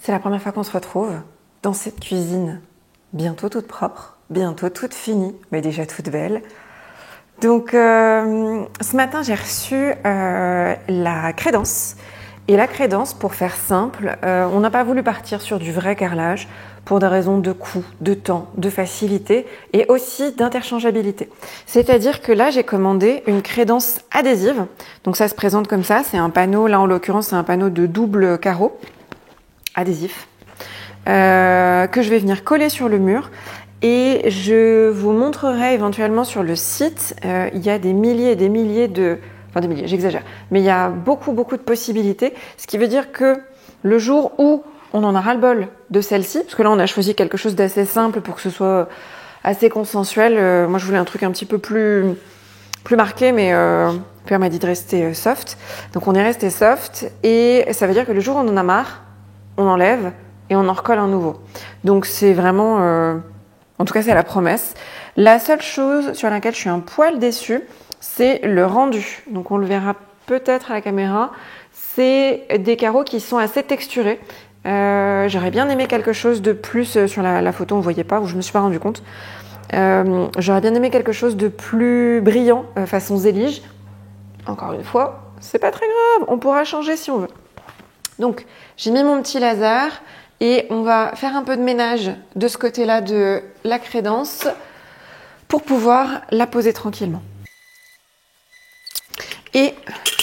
C'est la première fois qu'on se retrouve dans cette cuisine, bientôt toute propre, bientôt toute finie, mais déjà toute belle. Donc ce matin j'ai reçu la crédence. Et la crédence, pour faire simple, on n'a pas voulu partir sur du vrai carrelage pour des raisons de coût, de temps, de facilité et aussi d'interchangeabilité. C'est-à-dire que là, j'ai commandé une crédence adhésive. Donc ça se présente comme ça, c'est un panneau, là en l'occurrence, c'est un panneau de double carreau adhésif que je vais venir coller sur le mur. Et je vous montrerai éventuellement sur le site, il y a des milliers et des milliers de... Enfin des milliers, j'exagère. Mais il y a beaucoup de possibilités. Ce qui veut dire que le jour où on en a ras-le-bol de celle-ci, parce que là on a choisi quelque chose d'assez simple pour que ce soit assez consensuel. Moi je voulais un truc un petit peu plus marqué, mais Pierre m'a dit de rester soft. Donc on est resté soft et ça veut dire que le jour où on en a marre, on enlève et on en recolle un nouveau. Donc c'est vraiment... En tout cas, c'est la promesse. La seule chose sur laquelle je suis un poil déçue, c'est le rendu. Donc, on le verra peut-être à la caméra. C'est des carreaux qui sont assez texturés. J'aurais bien aimé quelque chose de plus sur la photo, on ne voyait pas, ou je ne me suis pas rendu compte. J'aurais bien aimé quelque chose de plus brillant, façon zélige. Encore une fois, c'est pas très grave, on pourra changer si on veut. Donc, j'ai mis mon petit laser. Et on va faire un peu de ménage de ce côté-là de la crédence pour pouvoir la poser tranquillement. Et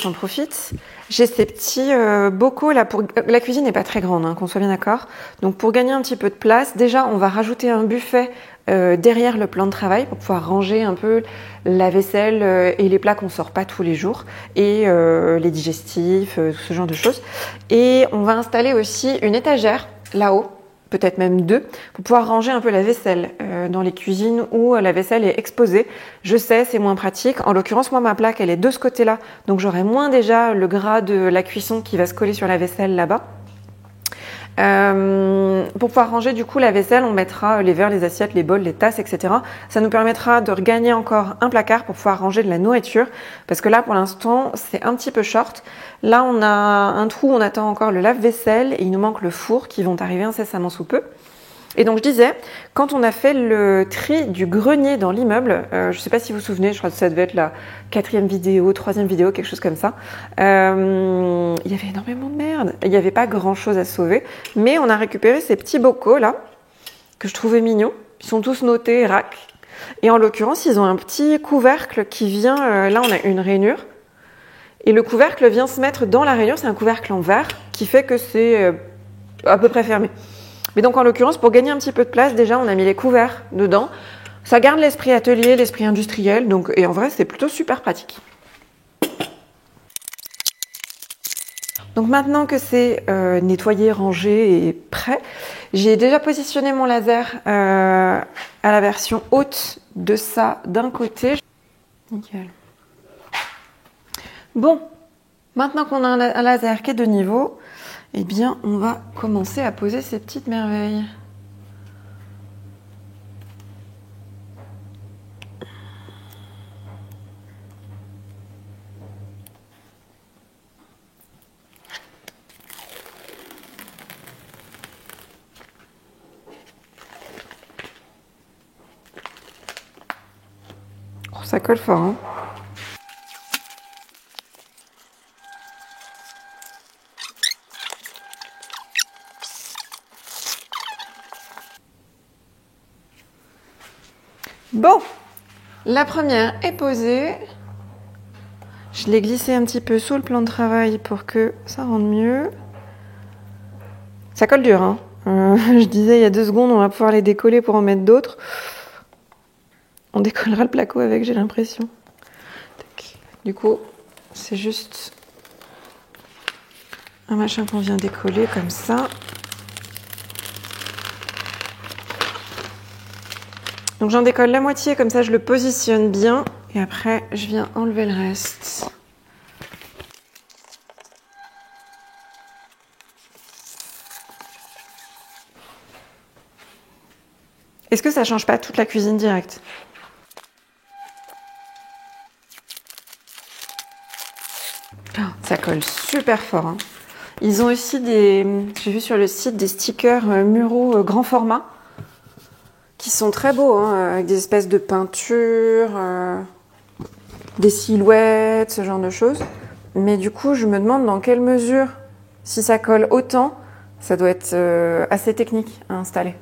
j'en profite, j'ai ces petits bocaux là. La cuisine n'est pas très grande, hein, qu'on soit bien d'accord. Donc pour gagner un petit peu de place, déjà on va rajouter un buffet derrière le plan de travail pour pouvoir ranger un peu la vaisselle et les plats qu'on sort pas tous les jours et les digestifs, ce genre de choses. Et on va installer aussi une étagère là-haut, peut-être même deux, pour pouvoir ranger un peu la vaisselle dans les cuisines où la vaisselle est exposée. Je sais, c'est moins pratique. En l'occurrence, moi, ma plaque, elle est de ce côté-là, donc j'aurai moins déjà le gras de la cuisson qui va se coller sur la vaisselle là-bas. Pour pouvoir ranger du coup la vaisselle, on mettra les verres, les assiettes, les bols, les tasses, etc. Ça nous permettra de regagner encore un placard pour pouvoir ranger de la nourriture, parce que là pour l'instant c'est un petit peu short. Là on a un trou, on attend encore le lave-vaisselle et il nous manque le four qui vont arriver incessamment sous peu. Et donc je disais, quand on a fait le tri du grenier dans l'immeuble, je ne sais pas si vous vous souvenez, je crois que ça devait être la 4e vidéo, 3e vidéo, quelque chose comme ça, il y avait énormément de merde, il n'y avait pas grand chose à sauver, mais on a récupéré ces petits bocaux là, que je trouvais mignons, ils sont tous notés RAC, et en l'occurrence ils ont un petit couvercle qui vient, là on a une rainure, et le couvercle vient se mettre dans la rainure, c'est un couvercle en verre, qui fait que c'est à peu près fermé. Mais donc en l'occurrence, pour gagner un petit peu de place, déjà on a mis les couverts dedans. Ça garde l'esprit atelier, l'esprit industriel, donc, et en vrai c'est plutôt super pratique. Donc maintenant que c'est nettoyé, rangé et prêt, j'ai déjà positionné mon laser à la version haute de ça d'un côté. Nickel. Bon, maintenant qu'on a un laser qui est de niveau, eh bien, on va commencer à poser ces petites merveilles. Oh, ça colle fort, hein? Bon, la première est posée. Je l'ai glissée un petit peu sous le plan de travail pour que ça rende mieux. Ça colle dur, hein. Je disais il y a 2 secondes, on va pouvoir les décoller pour en mettre d'autres. On décollera le placo avec, j'ai l'impression. Du coup, c'est juste un machin qu'on vient décoller comme ça. Donc j'en décolle la moitié, comme ça je le positionne bien. Et après, je viens enlever le reste. Est-ce que ça change pas toute la cuisine directe? Ça colle super fort, hein. Ils ont aussi j'ai vu sur le site des stickers muraux grand format qui sont très beaux, hein, avec des espèces de peintures, des silhouettes, ce genre de choses. Mais du coup, je me demande dans quelle mesure, si ça colle autant, ça doit être assez technique à installer.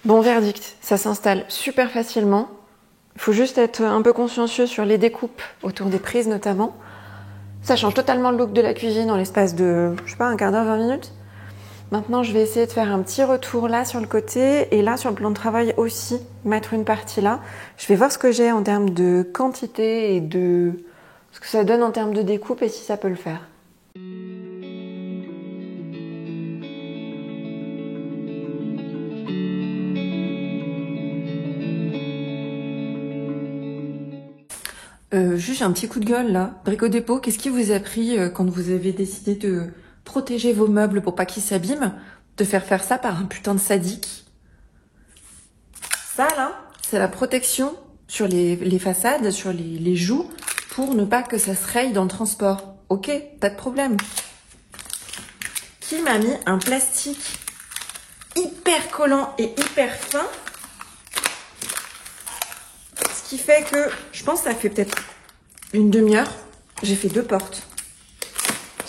Bon verdict, ça s'installe super facilement. Il faut juste être un peu consciencieux sur les découpes autour des prises notamment. Ça change totalement le look de la cuisine en l'espace de, je sais pas, un quart d'heure, 20 minutes. Maintenant, je vais essayer de faire un petit retour là sur le côté et là sur le plan de travail aussi, mettre une partie là. Je vais voir ce que j'ai en termes de quantité et de ce que ça donne en termes de découpe et si ça peut le faire. Juste un petit coup de gueule là. Brico Dépôt, qu'est-ce qui vous a pris quand vous avez décidé de protéger vos meubles pour pas qu'ils s'abîment, de faire ça par un putain de sadique? Ça là, c'est la protection sur les façades, sur les joues, pour ne pas que ça se raye dans le transport. Ok, pas de problème. Qui m'a mis un plastique hyper collant et hyper fin? Ce qui fait que, je pense que ça fait peut-être une demi-heure, j'ai fait 2 portes.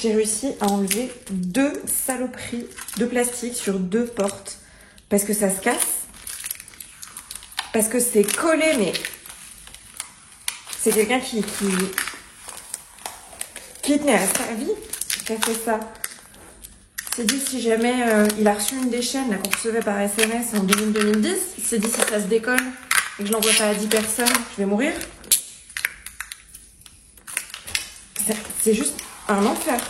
J'ai réussi à enlever 2 saloperies de plastique sur 2 portes. Parce que ça se casse. Parce que c'est collé, mais c'est quelqu'un qui tenait à sa vie qui a fait ça. Il s'est dit si jamais il a reçu une des chaînes qu'on recevait par SMS en 2010, il s'est dit si ça se décolle et que je l'envoie pas à 10 personnes, je vais mourir. C'est juste un enfer.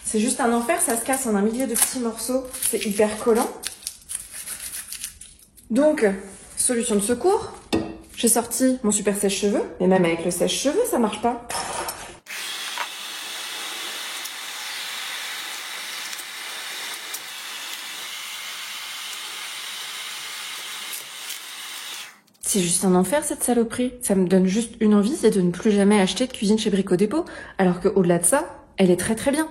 C'est juste un enfer, ça se casse en un millier de petits morceaux. C'est hyper collant. Donc, solution de secours, j'ai sorti mon super sèche-cheveux. Mais même avec le sèche-cheveux, ça marche pas. C'est juste un enfer cette saloperie. Ça me donne juste une envie, c'est de ne plus jamais acheter de cuisine chez Brico Dépôt. Alors qu'au-delà de ça, elle est très très bien.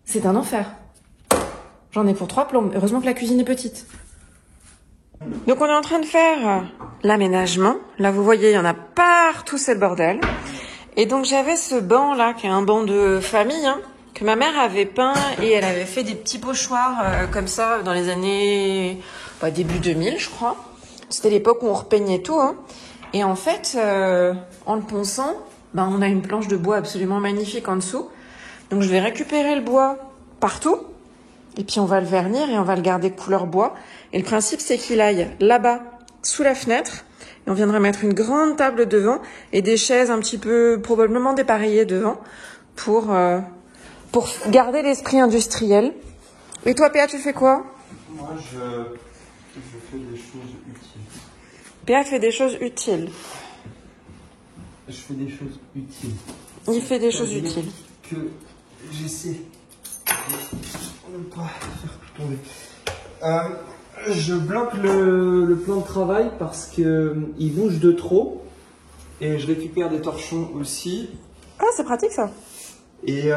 C'est un enfer. J'en ai pour 3 plombes. Heureusement que la cuisine est petite. Donc on est en train de faire l'aménagement. Là vous voyez, il y en a partout, c'est le bordel. Et donc j'avais ce banc là, qui est un banc de famille, hein, que ma mère avait peint et elle avait fait des petits pochoirs comme ça dans les années début 2000 je crois. C'était l'époque où on repeignait tout, hein. Et en fait, en le ponçant, on a une planche de bois absolument magnifique en dessous. Donc je vais récupérer le bois partout, et puis on va le vernir et on va le garder couleur bois. Et le principe, c'est qu'il aille là-bas, sous la fenêtre, et on viendra mettre une grande table devant et des chaises un petit peu, probablement dépareillées devant, pour garder l'esprit industriel. Et toi, Péa, tu fais quoi? Moi, je fais des choses utiles. Péa fait des choses utiles. Je fais des choses utiles. Il fait des choses utiles. Que j'essaie de ne pas faire tout tomber. Je bloque le plan de travail parce qu'il bouge de trop. Et je récupère des torchons aussi. Ah, c'est pratique ça. Et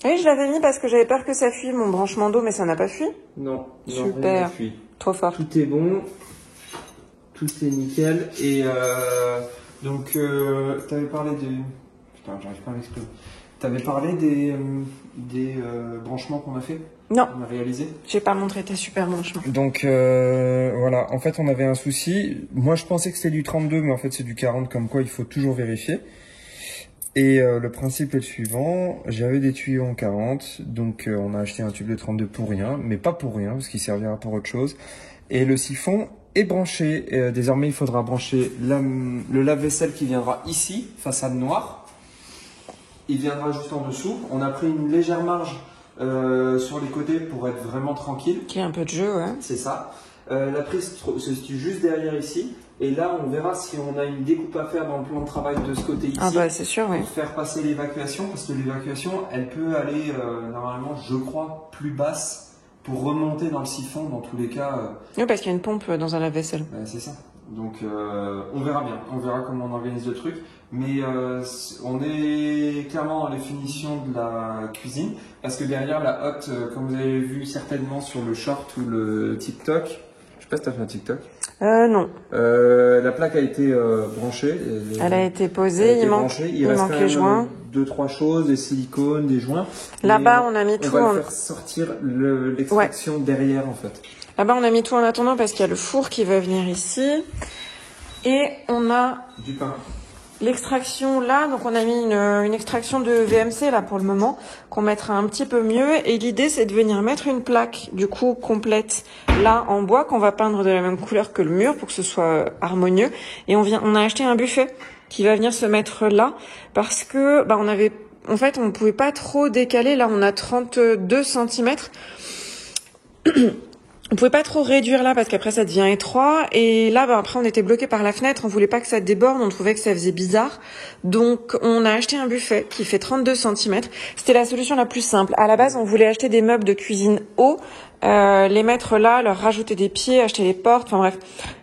oui, je l'avais mis parce que j'avais peur que ça fuit mon branchement d'eau, mais ça n'a pas fui. non, Super. rien ne fuit. Trop fort. Tout est bon, tout est nickel. Et donc, tu avais parlé de... Putain, j'arrive pas à m'exprimer. Tu avais parlé des branchements qu'on a fait? Non, On a réalisé? j'ai pas montré tes super branchements. Donc voilà, en fait on avait un souci. Moi je pensais que c'était du 32, mais en fait c'est du 40, comme quoi il faut toujours vérifier. Et le principe est le suivant, j'avais des tuyaux en 40, donc on a acheté un tube de 32 pour rien, mais pas pour rien, parce qu'il servira pour autre chose. Et le siphon est branché, et, désormais il faudra brancher le lave-vaisselle qui viendra ici, façade noire. Il viendra juste en dessous. On a pris une légère marge sur les côtés pour être vraiment tranquille. Qu'il y ait un peu de jeu, ouais. C'est ça. La prise se situe juste derrière ici. Et là, on verra si on a une découpe à faire dans le plan de travail de ce côté ici. Ah bah c'est sûr, oui. Pour faire passer l'évacuation, parce que l'évacuation, elle peut aller normalement, je crois, plus basse pour remonter dans le siphon dans tous les cas. Oui, parce qu'il y a une pompe dans un lave-vaisselle. C'est ça. Donc on verra bien, on verra comment on organise le truc. Mais on est clairement dans les finitions de la cuisine, parce que derrière la hotte, comme vous avez vu certainement sur le short ou le TikTok, je sais pas si tu as fait un TikTok. Non. La plaque a été branchée. Elle a été posée, il manque les joints. 2-3 choses, des silicones, des joints. Là-bas, on a mis tout. On va faire sortir l'extraction derrière en fait. Là-bas, on a mis tout en attendant parce qu'il y a le four qui va venir ici. Et on a du pain. L'extraction là, donc on a mis une extraction de VMC là pour le moment, qu'on mettra un petit peu mieux. Et l'idée c'est de venir mettre une plaque du coup complète là en bois qu'on va peindre de la même couleur que le mur pour que ce soit harmonieux. Et on a acheté un buffet qui va venir se mettre là parce que on pouvait pas trop décaler. Là on a 32 cm. On pouvait pas trop réduire là parce qu'après ça devient étroit, et là après on était bloqué par la fenêtre, on voulait pas que ça déborde, on trouvait que ça faisait bizarre, donc on a acheté un buffet qui fait 32 cm. C'était la solution la plus simple. À la base on voulait acheter des meubles de cuisine hauts, les mettre là, leur rajouter des pieds, acheter les portes, enfin bref,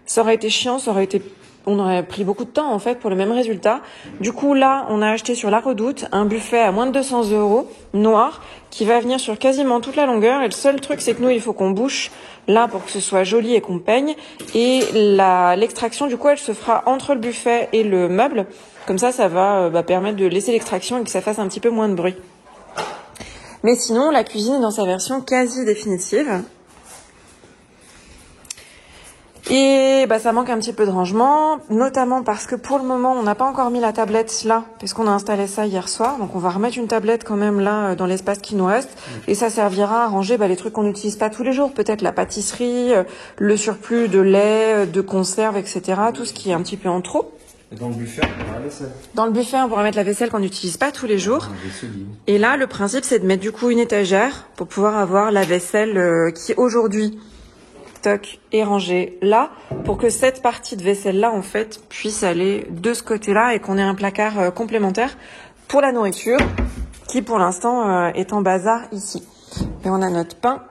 ça aurait été chiant, on aurait pris beaucoup de temps en fait pour le même résultat. Du coup là, on a acheté sur la Redoute un buffet à moins de 200 € noir qui va venir sur quasiment toute la longueur. Et le seul truc, c'est que nous, il faut qu'on bouche là pour que ce soit joli et qu'on peigne. Et l'extraction, du coup, elle se fera entre le buffet et le meuble. Comme ça va permettre de laisser l'extraction et que ça fasse un petit peu moins de bruit. Mais sinon, la cuisine est dans sa version quasi définitive. Et ça manque un petit peu de rangement, notamment parce que pour le moment, on n'a pas encore mis la tablette là, parce qu'on a installé ça hier soir. Donc on va remettre une tablette quand même là, dans l'espace qui nous reste. Et ça servira à ranger les trucs qu'on n'utilise pas tous les jours. Peut-être la pâtisserie, le surplus de lait, de conserve, etc. Tout ce qui est un petit peu en trop. Et dans le buffet, on pourra la vaisselle. Dans le buffet, on pourra mettre la vaisselle qu'on n'utilise pas tous les jours. Et là, le principe, c'est de mettre du coup une étagère pour pouvoir avoir la vaisselle qui aujourd'hui est rangée là, pour que cette partie de vaisselle là en fait puisse aller de ce côté là et qu'on ait un placard complémentaire pour la nourriture qui pour l'instant est en bazar ici. Et on a notre pain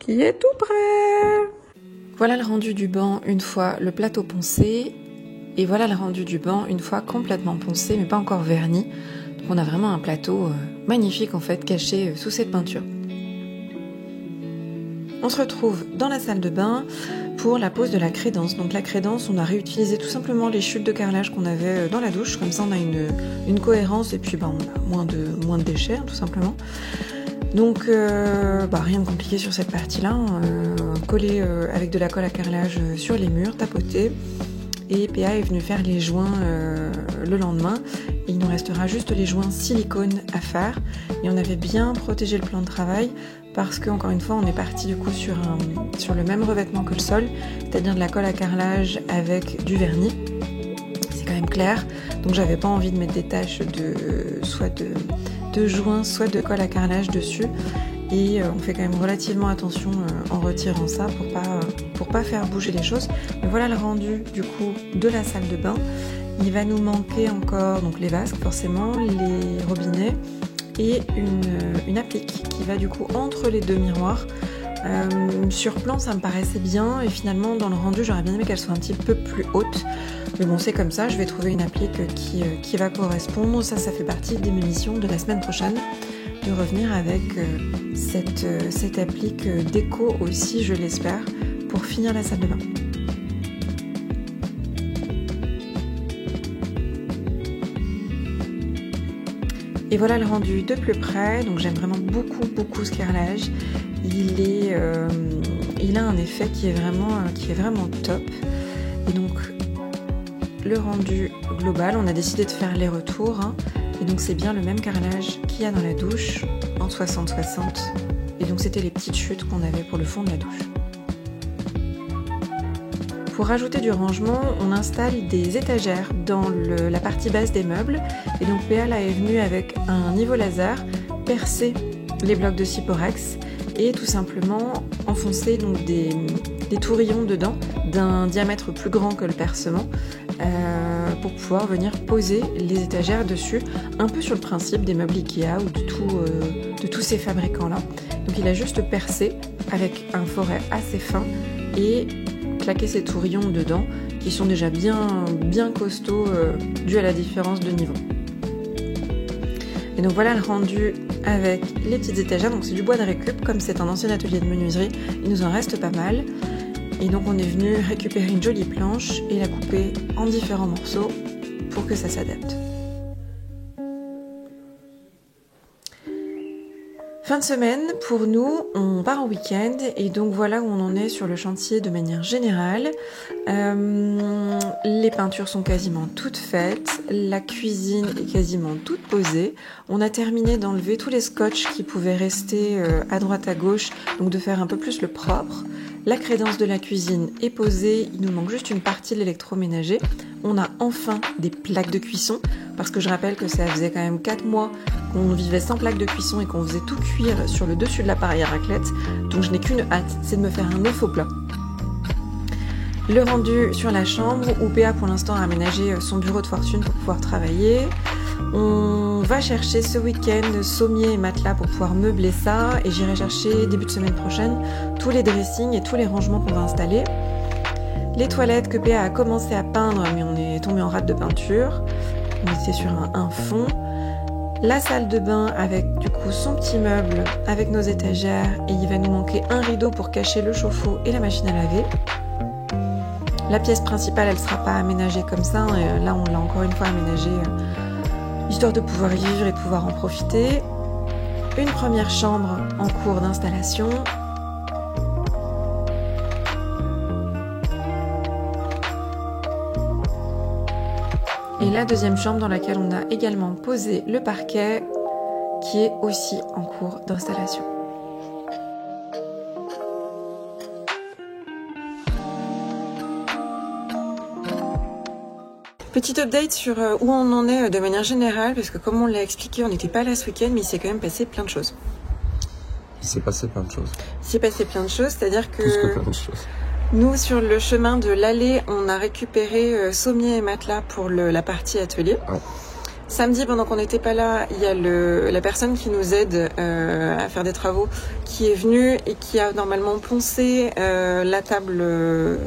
qui est tout prêt. Voilà le rendu du banc une fois le plateau poncé, et voilà le rendu du banc une fois complètement poncé mais pas encore verni. Donc on a vraiment un plateau magnifique en fait caché sous cette peinture. On se retrouve dans la salle de bain pour la pose de la crédence. Donc la crédence, on a réutilisé tout simplement les chutes de carrelage qu'on avait dans la douche. Comme ça, on a une cohérence et puis on a moins de déchets, tout simplement. Donc rien de compliqué sur cette partie-là. Coller avec de la colle à carrelage sur les murs, tapoter. Et PA est venu faire les joints le lendemain. Il nous restera juste les joints silicone à faire. Et on avait bien protégé le plan de travail parce qu'encore une fois, on est parti du coup sur le même revêtement que le sol, c'est-à-dire de la colle à carrelage avec du vernis. C'est quand même clair. Donc j'avais pas envie de mettre des taches soit de joints, soit de colle à carrelage dessus. Et on fait quand même relativement attention en retirant ça pour pas faire bouger les choses. Mais voilà le rendu du coup de la salle de bain. Il va nous manquer encore donc les vasques forcément, les robinets et une applique qui va du coup entre les deux miroirs. Sur plan ça me paraissait bien et finalement dans le rendu j'aurais bien aimé qu'elle soit un petit peu plus haute. Mais bon c'est comme ça, je vais trouver une applique qui va correspondre. Ça fait partie des mes missions de la semaine prochaine, de revenir avec cette applique déco aussi, je l'espère, pour finir la salle de bain. Et voilà le rendu de plus près. Donc j'aime vraiment beaucoup ce carrelage. Il a un effet qui est vraiment top. Et donc le rendu global, on a décidé de faire les retours. Et donc c'est bien le même carrelage qu'il y a dans la douche en 60-60. Et donc c'était les petites chutes qu'on avait pour le fond de la douche. Pour rajouter du rangement, on installe des étagères dans la partie basse des meubles. Et donc PA là est venu avec un niveau laser percer les blocs de Syporex et tout simplement enfoncer donc des tourillons dedans d'un diamètre plus grand que le percement pour pouvoir venir poser les étagères dessus, un peu sur le principe des meubles Ikea ou de tous ces fabricants-là. Donc il a juste percé avec un forêt assez fin et claqué ces tourillons dedans qui sont déjà bien costauds dû à la différence de niveau. Et donc voilà le rendu avec les petites étagères. Donc c'est du bois de récup, comme c'est un ancien atelier de menuiserie, il nous en reste pas mal. Et donc on est venu récupérer une jolie planche et la couper en différents morceaux pour que ça s'adapte. Fin de semaine, pour nous, on part en week-end et donc voilà où on en est sur le chantier de manière générale. Les peintures sont quasiment toutes faites, la cuisine est quasiment toute posée. On a terminé d'enlever tous les scotch qui pouvaient rester à droite à gauche, donc de faire un peu plus le propre. La crédence de la cuisine est posée, il nous manque juste une partie de l'électroménager. On a enfin des plaques de cuisson, parce que je rappelle que ça faisait quand même 4 mois qu'on vivait sans plaque de cuisson et qu'on faisait tout cuire sur le dessus de l'appareil à raclette. Donc je n'ai qu'une hâte, c'est de me faire un œuf au plat. Le rendu sur la chambre, où PA pour l'instant a aménagé son bureau de fortune pour pouvoir travailler. On va chercher ce week-end sommier et matelas pour pouvoir meubler ça et j'irai chercher début de semaine prochaine tous les dressings et tous les rangements qu'on va installer. Les toilettes que PA a commencé à peindre mais on est tombé en rate de peinture. On était sur un fond. La salle de bain avec du coup son petit meuble avec nos étagères et il va nous manquer un rideau pour cacher le chauffe-eau et la machine à laver. La pièce principale elle sera pas aménagée comme ça, et là on l'a encore une fois aménagée histoire de pouvoir y vivre et de pouvoir en profiter. Une première chambre en cours d'installation. Et la deuxième chambre dans laquelle on a également posé le parquet qui est aussi en cours d'installation. Petit update sur où on en est de manière générale, parce que comme on l'a expliqué, on n'était pas là ce week-end, mais il s'est quand même passé plein de choses. Il s'est passé plein de choses. Il s'est passé plein de choses, c'est-à-dire que... Plus que plein de choses. Nous, sur le chemin de l'allée, on a récupéré sommier et matelas pour la partie atelier. Ouais. Samedi, pendant qu'on n'était pas là, il y a la personne qui nous aide à faire des travaux qui est venue et qui a normalement poncé la table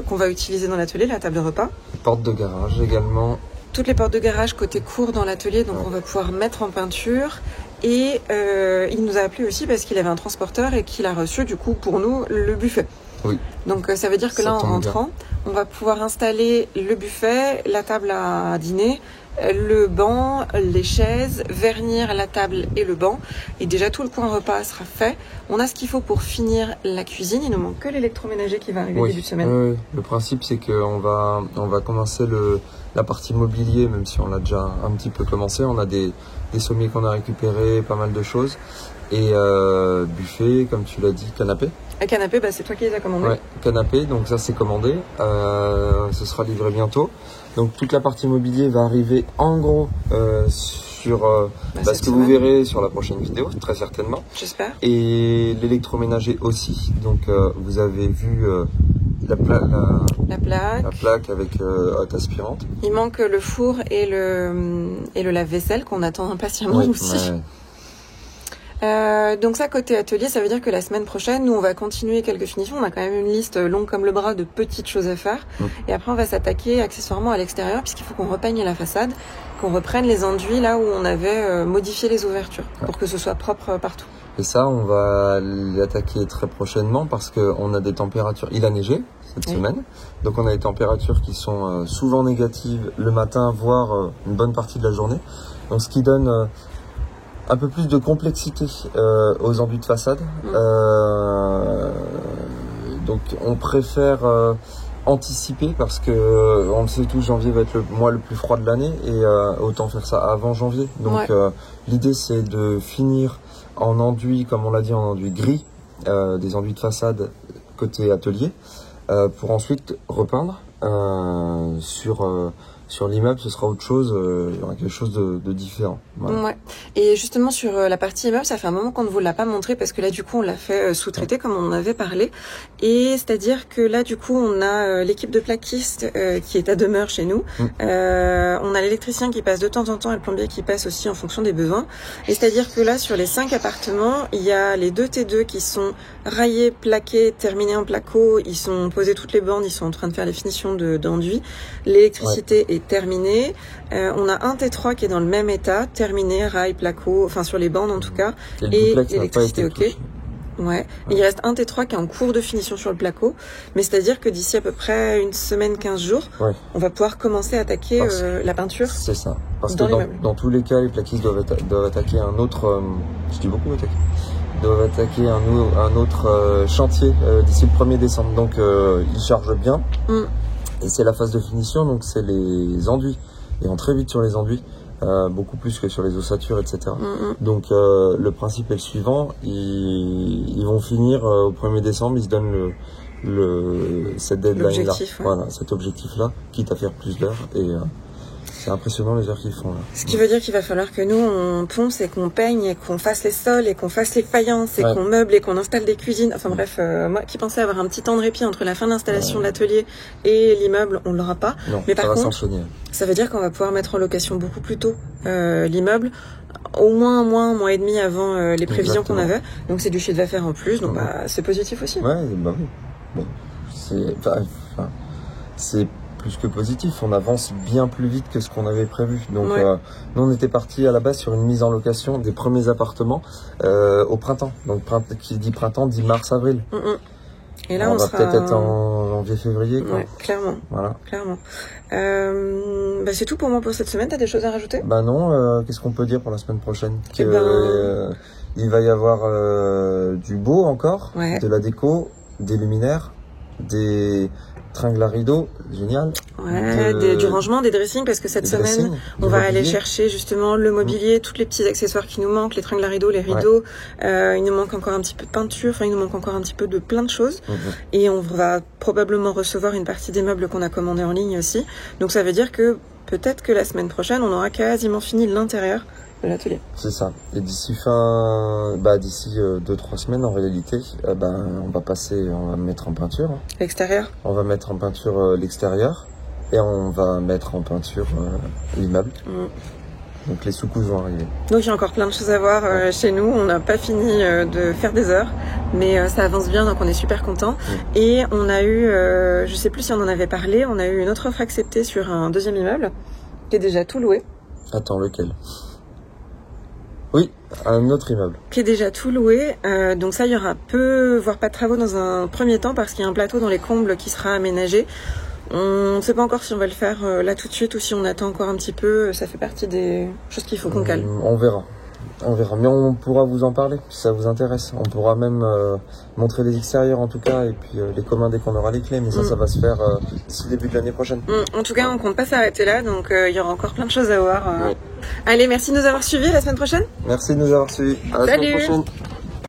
qu'on va utiliser dans l'atelier, la table de repas. Porte de garage également. Toutes les portes de garage côté cour dans l'atelier, donc on va pouvoir mettre en peinture. Et il nous a appelé aussi parce qu'il avait un transporteur et qu'il a reçu du coup pour nous le buffet. Oui. Donc ça veut dire que là en rentrant, on va pouvoir installer le buffet, la table à dîner, le banc, les chaises, vernir la table et le banc. Et déjà tout le coin repas sera fait. On a ce qu'il faut pour finir la cuisine. Il nous manque que l'électroménager qui va arriver début de semaine. Oui. Le principe c'est qu'on va commencer la partie mobilier, même si on l'a déjà un petit peu commencé. On a des sommiers qu'on a récupérés, pas mal de choses. Et buffet, comme tu l'as dit, canapé. Un canapé, c'est toi qui les as commandés. Ouais, canapé, donc ça c'est commandé. Ce sera livré bientôt. Donc toute la partie mobilier va arriver en gros sur ce que vous verrez sur la prochaine vidéo, très certainement. J'espère. Et l'électroménager aussi. Donc vous avez vu la plaque avec haute aspirante. Il manque le four et le lave-vaisselle qu'on attend impatiemment aussi. Ouais. Donc ça, côté atelier, ça veut dire que la semaine prochaine, nous, on va continuer quelques finitions. On a quand même une liste longue comme le bras de petites choses à faire. Et après, on va s'attaquer accessoirement à l'extérieur, puisqu'il faut qu'on repeigne la façade, qu'on reprenne les enduits là où on avait modifié les ouvertures, pour que ce soit propre partout. Et ça, on va l'attaquer très prochainement parce qu'on a des températures... Il a neigé cette semaine, donc on a des températures qui sont souvent négatives le matin, voire une bonne partie de la journée. Donc ce qui donne... un peu plus de complexité aux enduits de façade. Donc on préfère anticiper parce que on le sait tous, janvier va être le mois le plus froid de l'année et autant faire ça avant janvier. Donc l'idée c'est de finir en enduit, comme on l'a dit, en enduit gris, des enduits de façade côté atelier, pour ensuite repeindre sur Sur l'immeuble, ce sera autre chose, il y aura quelque chose de différent. Voilà. Ouais. Et justement sur la partie immeuble, ça fait un moment qu'on ne vous l'a pas montré parce que là du coup on l'a fait sous-traiter comme on en avait parlé. Et c'est-à-dire que là du coup on a l'équipe de plaquistes qui est à demeure chez nous. On a l'électricien qui passe de temps en temps et le plombier qui passe aussi en fonction des besoins. Et c'est-à-dire que là sur les 5 appartements, il y a les 2 T2 qui sont raillés, plaqués, terminés en placo. Ils sont posés toutes les bornes, ils sont en train de faire les finitions d'enduit. L'électricité est terminée. On a un T3 qui est dans le même état, terminé, rail, placo, enfin sur les bornes en tout cas. Et l'électricité ok. Ouais. Il reste un T3 qui est en cours de finition sur le placo, mais c'est-à-dire que d'ici à peu près une semaine, 15 jours, on va pouvoir commencer à attaquer la peinture. C'est ça. Parce que dans tous les cas, les plaquistes doivent attaquer un autre, je dis beaucoup attaquer, doivent attaquer un autre chantier d'ici le 1er décembre. Donc ils chargent bien. Et c'est la phase de finition, donc c'est les enduits. Ils vont très vite sur les enduits. Beaucoup plus que sur les ossatures, etc. Donc le principe est le suivant, ils vont finir au 1er décembre, ils se donnent cette deadline là, voilà, cet objectif là, quitte à faire plus d'heures, et c'est impressionnant les heures qu'ils font là. Ce qui veut dire qu'il va falloir que nous on ponce et qu'on peigne et qu'on fasse les sols et qu'on fasse les faïences et qu'on meuble et qu'on installe des cuisines. Enfin bref, moi qui pensais avoir un petit temps de répit entre la fin d'installation de l'atelier et l'immeuble, on l'aura pas. Non, mais par contre, ça veut dire qu'on va pouvoir mettre en location beaucoup plus tôt l'immeuble, au moins un mois et demi avant les prévisions qu'on avait. Donc c'est du chiffre d'affaires en plus, donc c'est positif aussi. Ouais, bah oui. Bon, c'est plus que positif, on avance bien plus vite que ce qu'on avait prévu. Donc nous on était parti à la base sur une mise en location des premiers appartements au printemps. Donc qui dit printemps dit mars, avril. Et là on va peut-être être en janvier, février. Quoi. Ouais, clairement. Voilà. Clairement. C'est tout pour moi pour cette semaine. T'as des choses à rajouter? Bah non. Qu'est-ce qu'on peut dire pour la semaine prochaine? Il va y avoir du beau encore, de la déco, des luminaires, des tringles à rideaux, génial. Du rangement, des dressings, parce que cette semaine, on va aller chercher justement le mobilier, tous les petits accessoires qui nous manquent, les tringles à rideaux, les rideaux. Il nous manque encore un petit peu de peinture, enfin il nous manque encore un petit peu de plein de choses. Et on va probablement recevoir une partie des meubles qu'on a commandés en ligne aussi. Donc ça veut dire que peut-être que la semaine prochaine, on aura quasiment fini l'intérieur de l'atelier. C'est ça. Et d'ici 2-3 semaines en réalité, on va mettre en peinture. L'extérieur. On va mettre en peinture l'extérieur et on va mettre en peinture l'immeuble. Donc les sous-couches vont arriver. Donc il y a encore plein de choses à voir chez nous. On n'a pas fini de faire des heures, mais ça avance bien, donc on est super contents. Et on a eu, je sais plus si on en avait parlé, on a eu une autre offre acceptée sur un deuxième immeuble qui est déjà tout loué. Attends, lequel? Oui, un autre immeuble. Qui est déjà tout loué. Donc ça, il y aura peu, voire pas de travaux dans un premier temps parce qu'il y a un plateau dans les combles qui sera aménagé. On ne sait pas encore si on va le faire là tout de suite ou si on attend encore un petit peu. Ça fait partie des choses qu'il faut qu'on calme. On verra. Mais on pourra vous en parler si ça vous intéresse. On pourra même montrer les extérieurs en tout cas et puis les communs dès qu'on aura les clés. Mais ça va se faire d'ici le début de l'année prochaine. En tout cas, on compte pas s'arrêter là. Donc il y aura encore plein de choses à voir. Allez, merci de nous avoir suivis. À la semaine prochaine. Merci de nous avoir suivis. À la semaine prochaine.